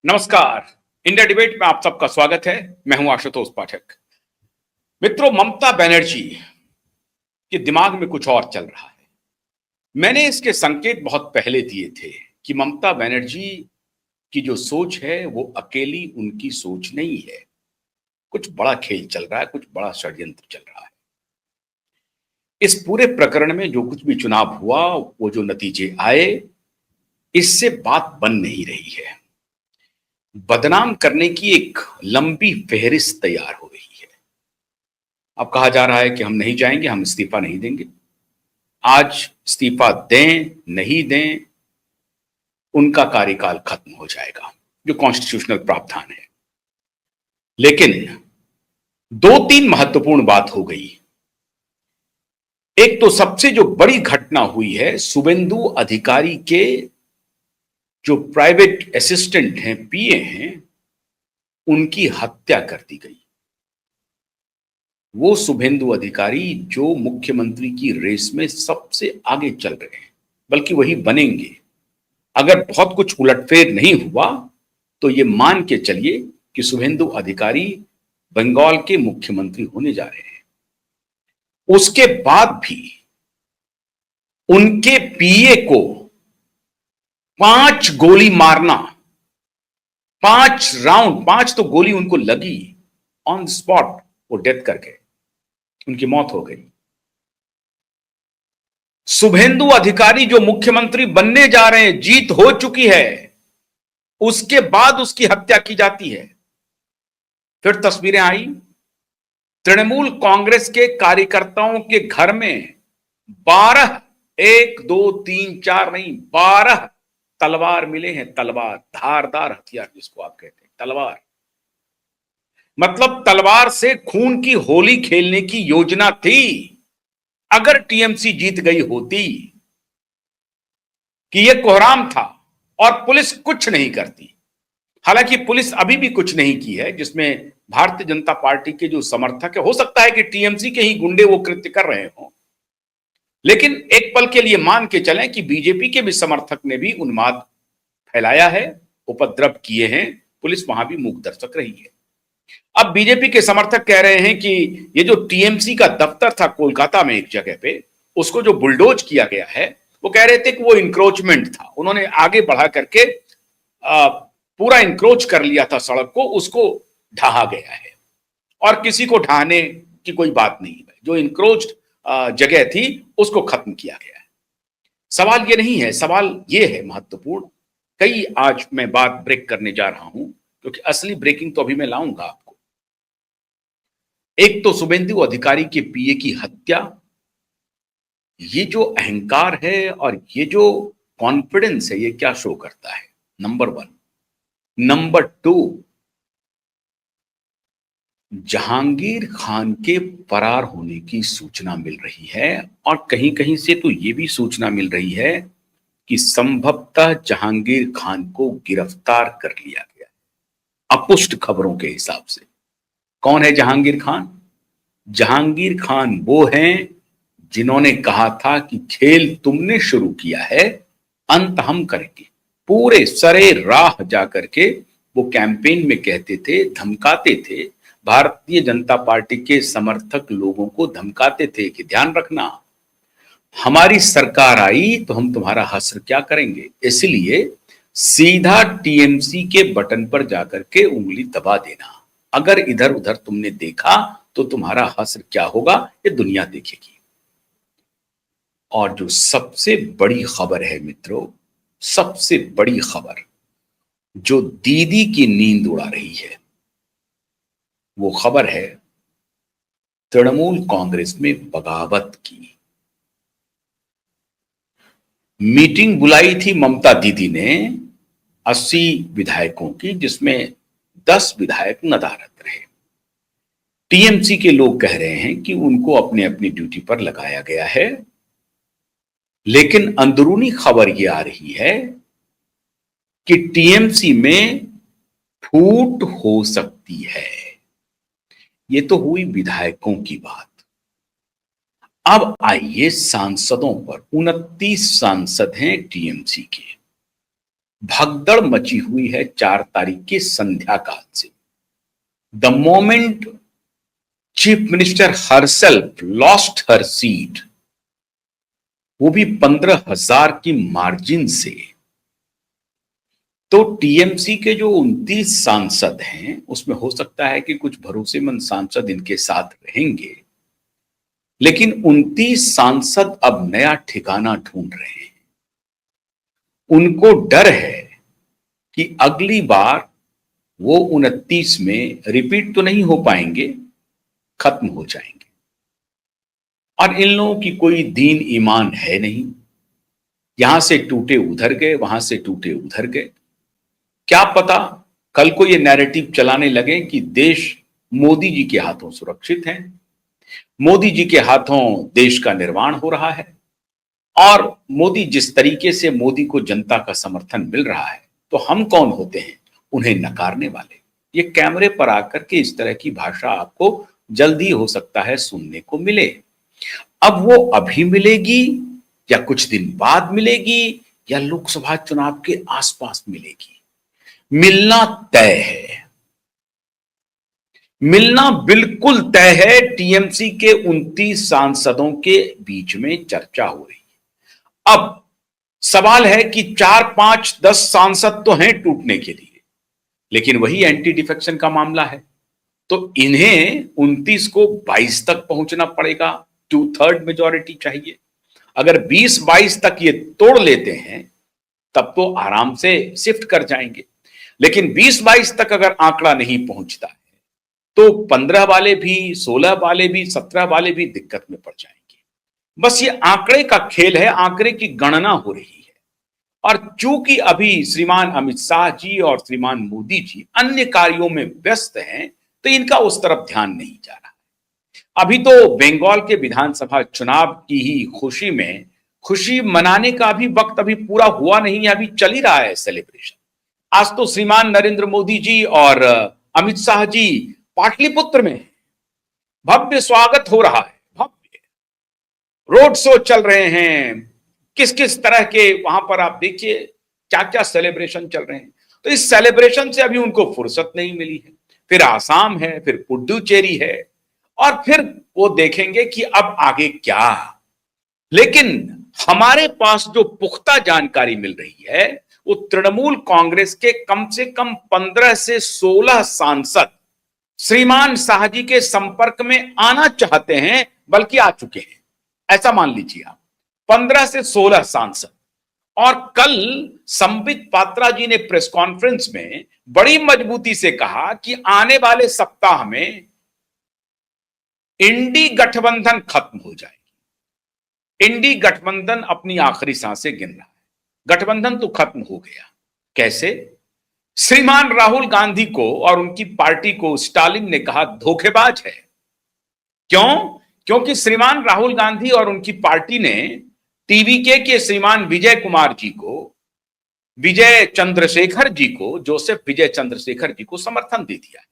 नमस्कार। India debate में आप सबका स्वागत है। मैं हूं आशुतोष पाठक। मित्रों, ममता बनर्जी के दिमाग में कुछ और चल रहा है। मैंने इसके संकेत बहुत पहले दिए थे कि ममता बनर्जी की जो सोच है वो अकेली उनकी सोच नहीं है। कुछ बड़ा खेल चल रहा है, कुछ बड़ा षड्यंत्र चल रहा है। इस पूरे प्रकरण में जो कुछ भी चुनाव हुआ, वो जो नतीजे आए, इससे बात बन नहीं रही है। बदनाम करने की एक लंबी फेहरिस्त तैयार हो रही है। अब कहा जा रहा है कि हम नहीं जाएंगे, हम इस्तीफा नहीं देंगे। आज इस्तीफा दें नहीं दें, उनका कार्यकाल खत्म हो जाएगा, जो कॉन्स्टिट्यूशनल प्रावधान है। लेकिन दो तीन महत्वपूर्ण बात हो गई। एक तो सबसे जो बड़ी घटना हुई है, शुभेंदु अधिकारी के जो प्राइवेट असिस्टेंट हैं, पीए हैं, उनकी हत्या कर दी गई। वो शुभेंदु अधिकारी जो मुख्यमंत्री की रेस में सबसे आगे चल रहे हैं, बल्कि वही बनेंगे। अगर बहुत कुछ उलटफेर नहीं हुआ तो ये मान के चलिए कि शुभेंदु अधिकारी बंगाल के मुख्यमंत्री होने जा रहे हैं। उसके बाद भी उनके पीए को 5 गोली मारना, 5 राउंड, 5 तो गोली उनको लगी, ऑन द स्पॉट वो डेथ कर गए, उनकी मौत हो गई। शुभेंदु अधिकारी जो मुख्यमंत्री बनने जा रहे हैं, जीत हो चुकी है, उसके बाद उसकी हत्या की जाती है। फिर तस्वीरें आई, तृणमूल कांग्रेस के कार्यकर्ताओं के घर में 12, 1 2 3 4 नहीं, 12 तलवार मिले हैं। तलवार, धारदार हथियार जिसको आप कहते हैं, तलवार। मतलब तलवार से खून की होली खेलने की योजना थी। अगर टीएमसी जीत गई होती कि यह कोहराम था और पुलिस कुछ नहीं करती। हालांकि पुलिस अभी भी कुछ नहीं की है, जिसमें भारतीय जनता पार्टी के जो समर्थक है, हो सकता है कि टीएमसी के ही गुंडे वो कृत्य कर रहे हों, लेकिन एक पल के लिए मान के चलें कि बीजेपी के भी समर्थक ने भी उन्माद फैलाया है, उपद्रव किए हैं। पुलिस वहां भी मूक दर्शक रही है। अब बीजेपी के समर्थक कह रहे हैं कि ये जो टीएमसी का दफ्तर था कोलकाता में एक जगह पे, उसको जो बुलडोज किया गया है, वो कह रहे थे कि वो इंक्रोचमेंट था। उन्होंने आगे बढ़ा करके पूरा इंक्रोच कर लिया था सड़क को, उसको ढहा गया है। और किसी को ढहाने की कोई बात नहीं है, जो इंक्रोच्ड जगह थी उसको खत्म किया गया है। सवाल ये नहीं है, सवाल ये है महत्वपूर्ण। कई आज मैं बात ब्रेक करने जा रहा हूं, क्योंकि असली ब्रेकिंग तो अभी मैं लाऊंगा आपको। एक तो शुभेंदु अधिकारी के पीए की हत्या, ये जो अहंकार है और ये जो कॉन्फिडेंस है, ये क्या शो करता है? नंबर 1। नंबर 2, जहांगीर खान के फरार होने की सूचना मिल रही है, और कहीं कहीं से तो ये भी सूचना मिल रही है कि संभवतः जहांगीर खान को गिरफ्तार कर लिया गया, अपुष्ट खबरों के हिसाब से। कौन है जहांगीर खान? जहांगीर खान वो हैं जिन्होंने कहा था कि खेल तुमने शुरू किया है, अंत हम करेंगे। पूरे सरे राह जाकर के वो कैंपेन में कहते थे, धमकाते थे, भारतीय जनता पार्टी के समर्थक लोगों को धमकाते थे कि ध्यान रखना, हमारी सरकार आई तो हम तुम्हारा हश्र क्या करेंगे। इसलिए सीधा टीएमसी के बटन पर जाकर के उंगली दबा देना। अगर इधर उधर तुमने देखा तो तुम्हारा हश्र क्या होगा, ये दुनिया देखेगी। और जो सबसे बड़ी खबर है मित्रों, सबसे बड़ी खबर जो दीदी की नींद उड़ा रही है, वो खबर है तृणमूल कांग्रेस में बगावत की। मीटिंग बुलाई थी ममता दीदी ने 80 विधायकों की, जिसमें 10 विधायक नदारद रहे। टीएमसी के लोग कह रहे हैं कि उनको अपने अपनी ड्यूटी पर लगाया गया है, लेकिन अंदरूनी खबर यह आ रही है कि टीएमसी में फूट हो सकती है। ये तो हुई विधायकों की बात। अब आइए सांसदों पर। 29 सांसद हैं टीएमसी के। भगदड़ मची हुई है 4 तारीख की संध्या काल से। The moment chief minister herself lost her seat, वो भी 15,000 की मार्जिन से, तो टीएमसी के जो 29 सांसद हैं उसमें हो सकता है कि कुछ भरोसेमंद सांसद इनके साथ रहेंगे, लेकिन 29 सांसद अब नया ठिकाना ढूंढ रहे हैं। उनको डर है कि अगली बार वो 29 में रिपीट तो नहीं हो पाएंगे, खत्म हो जाएंगे। और इन लोगों की कोई दीन ईमान है नहीं, यहां से टूटे उधर गए, वहां से टूटे उधर गए। क्या पता कल को ये नैरेटिव चलाने लगे कि देश मोदी जी के हाथों सुरक्षित है, मोदी जी के हाथों देश का निर्माण हो रहा है, और मोदी जिस तरीके से मोदी को जनता का समर्थन मिल रहा है, तो हम कौन होते हैं उन्हें नकारने वाले। ये कैमरे पर आकर के इस तरह की भाषा आपको जल्दी हो सकता है सुनने को मिले। अब वो अभी मिलेगी या कुछ दिन बाद मिलेगी या लोकसभा चुनाव के आसपास मिलेगी, मिलना तय है, मिलना बिल्कुल तय है। टीएमसी के 29 सांसदों के बीच में चर्चा हो रही है। अब सवाल है कि 4, 5, 10 सांसद तो हैं टूटने के लिए, लेकिन वही एंटी डिफेक्शन का मामला है, तो इन्हें 29 को 22 तक पहुंचना पड़ेगा, 2/3 मेजॉरिटी चाहिए। अगर 20-22 तक ये तोड़ लेते हैं तब तो आराम से शिफ्ट कर जाएंगे, लेकिन 20-22 तक अगर आंकड़ा नहीं पहुंचता है तो 15 वाले भी, 16 वाले भी, 17 वाले भी दिक्कत में पड़ जाएंगे। बस ये आंकड़े का खेल है, आंकड़े की गणना हो रही है। और चूंकि अभी श्रीमान अमित शाह जी और श्रीमान मोदी जी अन्य कार्यों में व्यस्त हैं, तो इनका उस तरफ ध्यान नहीं जा रहा। अभी तो बंगाल के विधानसभा चुनाव की ही खुशी में, खुशी मनाने का भी वक्त अभी पूरा हुआ नहीं है, अभी चल ही रहा है सेलिब्रेशन। आज तो श्रीमान नरेंद्र मोदी जी और अमित शाह जी पाटलिपुत्र में भव्य स्वागत हो रहा है, भव्य रोड शो चल रहे हैं, किस किस तरह के वहां पर आप देखिए क्या क्या सेलिब्रेशन चल रहे हैं। तो इस सेलिब्रेशन से अभी उनको फुर्सत नहीं मिली है। फिर आसाम है, फिर पुडुचेरी है, और फिर वो देखेंगे कि अब आगे क्या। लेकिन हमारे पास जो पुख्ता जानकारी मिल रही है वो तृणमूल कांग्रेस के कम से कम 15 से 16 सांसद श्रीमान शाह जी के संपर्क में आना चाहते हैं, बल्कि आ चुके हैं, ऐसा मान लीजिए आप। 15 से 16 सांसद। और कल संबित पात्रा जी ने प्रेस कॉन्फ्रेंस में बड़ी मजबूती से कहा कि आने वाले सप्ताह में इंडी गठबंधन खत्म हो जाएगी। इंडी गठबंधन अपनी आखिरी सांसें गिन रहा है, गठबंधन तो खत्म हो गया। कैसे? श्रीमान राहुल गांधी को और उनकी पार्टी को स्टालिन ने कहा धोखेबाज है। क्यों? क्योंकि श्रीमान राहुल गांधी और उनकी पार्टी ने टीवीके के श्रीमान विजय कुमार जी को, विजय चंद्रशेखर जी को, जोसेफ विजय चंद्रशेखर जी को समर्थन दे दिया है।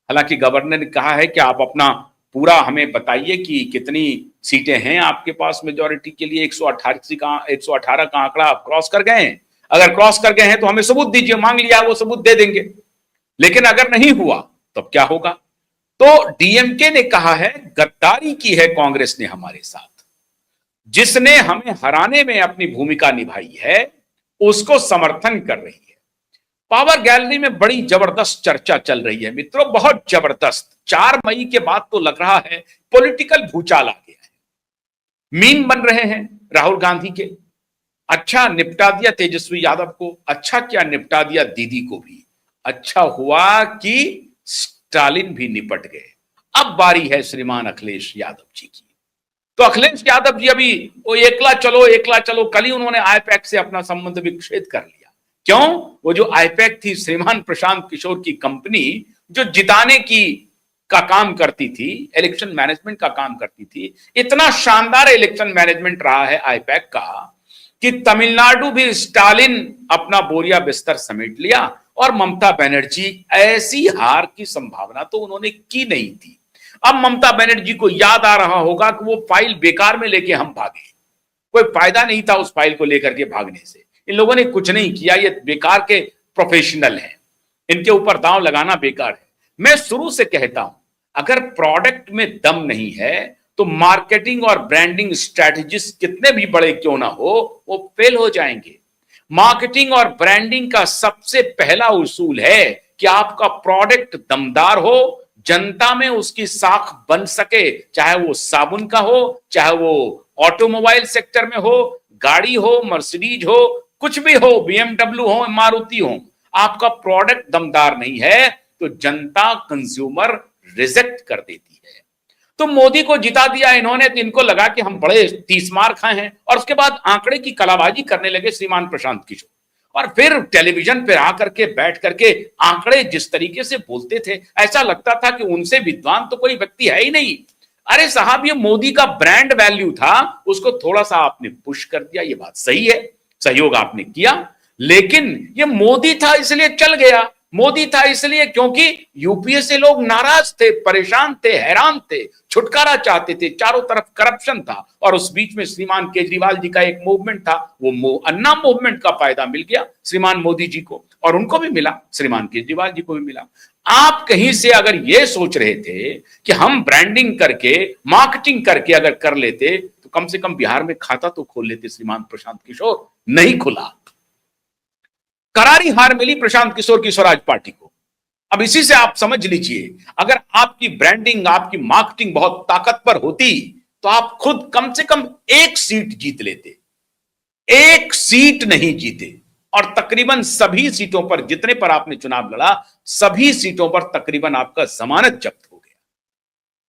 हालांकि गवर्नर ने कहा है कि आप अपना पूरा हमें बताइए कि कितनी सीटें हैं आपके पास मेजॉरिटी के लिए। 118 का आंकड़ा आप क्रॉस कर गए हैं, अगर क्रॉस कर गए हैं तो हमें सबूत दीजिए, मांग लिया वो सबूत दे देंगे। लेकिन अगर नहीं हुआ तब क्या होगा? तो डीएमके ने कहा है गद्दारी की है कांग्रेस ने हमारे साथ, जिसने हमें हराने में अपनी भूमिका निभाई है उसको समर्थन कर रही है। पावर गैलरी में बड़ी जबरदस्त चर्चा चल रही है मित्रों, बहुत जबरदस्त। 4 मई के बाद तो लग रहा है पॉलिटिकल भूचाल आ गया है। मीम बन रहे हैं राहुल गांधी के, अच्छा निपटा दिया तेजस्वी यादव को, अच्छा क्या निपटा दिया दीदी को भी। अच्छा हुआ कि स्टालिन भी निपट गए। अब बारी है श्रीमान अखिलेश यादव जी की। तो अखिलेश यादव जी अभी वो एकला चलो एकला चलो, कल ही उन्होंने आईपैक से अपना संबंध विच्छेद कर लिया। क्यों? वो जो आईपैक थी श्रीमान प्रशांत किशोर की कंपनी, जो जिताने की का काम करती थी, इलेक्शन मैनेजमेंट का काम करती थी, इतना शानदार इलेक्शन मैनेजमेंट रहा है आईपैक का कि तमिलनाडु भी स्टालिन अपना बोरिया बिस्तर समेट लिया, और ममता बनर्जी, ऐसी हार की संभावना तो उन्होंने की नहीं थी। अब ममता बनर्जी को याद आ रहा होगा कि वो फाइल बेकार में लेके हम भागे, कोई फायदा नहीं था उस फाइल को लेकर के भागने से, इन लोगों ने कुछ नहीं किया, ये बेकार के प्रोफेशनल हैं, इनके ऊपर दांव लगाना बेकार है। मैं शुरू से कहता हूं, अगर प्रोडक्ट में दम नहीं है तो मार्केटिंग और ब्रांडिंग स्ट्रेटजिस्ट कितने भी बड़े क्यों ना हो, वो फेल हो जाएंगे। मार्केटिंग और ब्रांडिंग का सबसे पहला उसूल है कि आपका प्रोडक्ट दमदार हो, जनता में उसकी साख बन सके, चाहे वो साबुन का हो, चाहे वो ऑटोमोबाइल सेक्टर में हो, गाड़ी हो, मर्सिडीज हो, कुछ भी हो, बीएमडब्ल्यू हो, मारुति हो, आपका प्रोडक्ट दमदार नहीं है तो जनता, कंज्यूमर रिजेक्ट कर देती है। तो मोदी को जिता दिया इन्होंने, तो इनको लगा कि हम बड़े 30 मार खाए हैं, और उसके बाद आंकड़े की कलाबाजी करने लगे श्रीमान प्रशांत किशोर। और फिर टेलीविजन पे आकर के बैठ करके आंकड़े जिस तरीके से बोलते थे, ऐसा लगता था कि उनसे विद्वान तो कोई व्यक्ति है ही नहीं। अरे साहब, ये मोदी का ब्रांड वैल्यू था, उसको थोड़ा सा आपने पुश कर दिया, ये बात सही है, सहयोग आपने किया, लेकिन ये मोदी था इसलिए चल गया। मोदी था इसलिए क्योंकि यूपीए से लोग नाराज थे, परेशान थे, हैरान थे, छुटकारा चाहते थे, चारों तरफ करप्शन था, और उस बीच में श्रीमान केजरीवाल जी का एक मूवमेंट था, वो अन्ना मूवमेंट का फायदा मिल गया श्रीमान मोदी जी को, और उनको भी मिला, श्रीमान केजरीवाल जी को भी मिला। आप कहीं से अगर ये सोच रहे थे कि हम ब्रांडिंग करके, मार्केटिंग करके अगर कर लेते तो कम से कम बिहार में खाता तो खोल लेते श्रीमान प्रशांत किशोर, नहीं खुला। करारी हार मिली प्रशांत किशोर की स्वराज पार्टी को। अब इसी से आप समझ लीजिए, अगर आपकी ब्रांडिंग, आपकी मार्केटिंग बहुत ताकतवर होती तो आप खुद कम से कम एक सीट जीत लेते। एक सीट नहीं जीते, और तकरीबन सभी सीटों पर, जितने पर आपने चुनाव लड़ा, सभी सीटों पर तकरीबन आपका जमानत जब्त हो